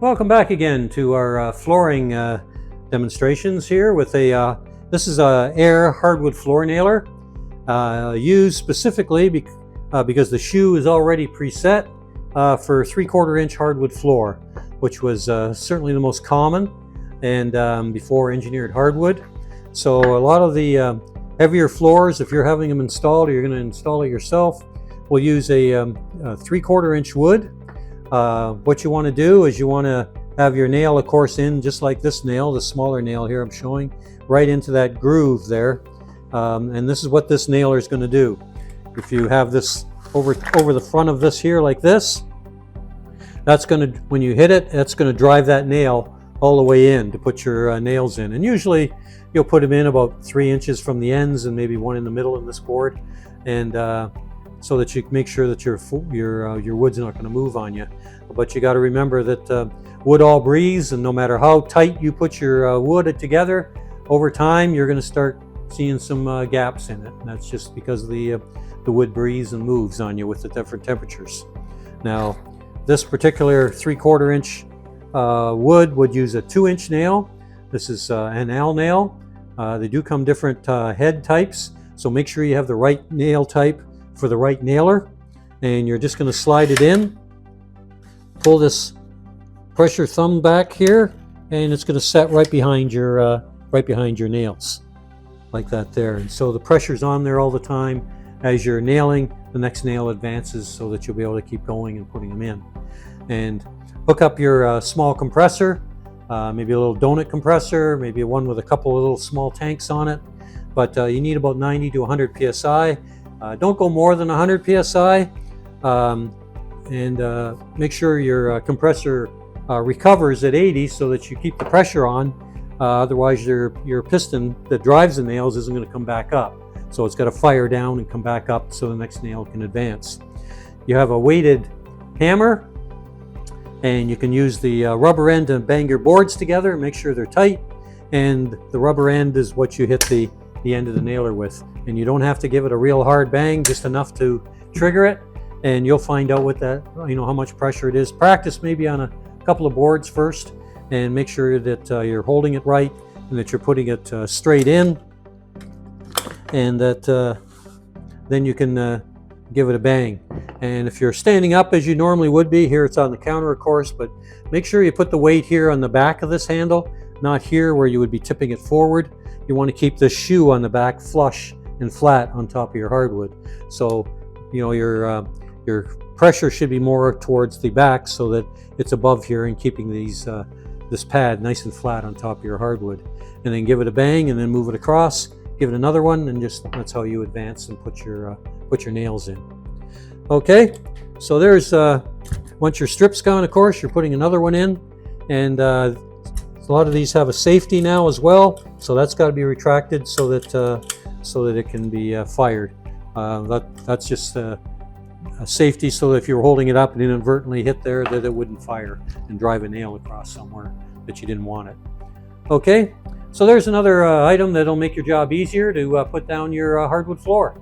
Welcome back again to our flooring demonstrations here with a, this is a air hardwood floor nailer used specifically because the shoe is already preset for 3/4 inch hardwood floor, which was certainly the most common and before engineered hardwood. So a lot of the heavier floors, if you're having them installed or you're going to install it yourself, will use a 3/4 inch wood. What you want to do is you want to have your nail, of course, in just like this nail, the smaller nail here I'm showing, right into that groove there. And this is what this nailer is going to do. If you have this over the front of this here like this, that's going to, when you hit it, that's going to drive that nail all the way in to put your nails in. And usually you'll put them in about 3 inches from the ends and maybe one in the middle of this board, and so that you make sure that your wood's not going to move on you. But you got to remember that wood all breathes, and no matter how tight you put your wood together, over time you're going to start seeing some gaps in it. And that's just because the wood breathes and moves on you with the different temperatures. Now, this particular 3/4 inch wood would use a 2-inch nail. This is an L nail. They do come different head types, so make sure you have the right nail type for the right nailer. And you're just going to slide it in, pull this, press your thumb back here, and it's going to set right behind your nails like that there. And so the pressure's on there all the time. As you're nailing, the next nail advances so that you'll be able to keep going and putting them in. And hook up your small compressor, maybe a little donut compressor, maybe one with a couple of little small tanks on it, but you need about 90 to 100 psi. Don't go more than 100 psi, and make sure your compressor recovers at 80 so that you keep the pressure on. Otherwise your piston that drives the nails isn't going to come back up. So it's got to fire down and come back up so the next nail can advance. You have a weighted hammer, and you can use the rubber end to bang your boards together and make sure they're tight. And the rubber end is what you hit the end of the nailer with. And you don't have to give it a real hard bang, just enough to trigger it, and you'll find out what that, how much pressure it is. Practice maybe on a couple of boards first, and make sure that you're holding it right and that you're putting it straight in, and that then you can give it a bang. And if you're standing up as you normally would be, here it's on the counter, of course, but make sure you put the weight here on the back of this handle, not here where you would be tipping it forward. You want to keep the shoe on the back flush and flat on top of your hardwood. So, your pressure should be more towards the back so that it's above here and keeping this pad nice and flat on top of your hardwood. And then give it a bang and then move it across, give it another one, and just that's how you advance and put your nails in. Okay, so there's once your strip's gone, of course, you're putting another one in, and a lot of these have a safety now as well, so that's got to be retracted so that it can be fired. That's just a safety, so that if you were holding it up and inadvertently hit there, that it wouldn't fire and drive a nail across somewhere that you didn't want it. Okay, so there's another item that'll make your job easier to put down your hardwood floor.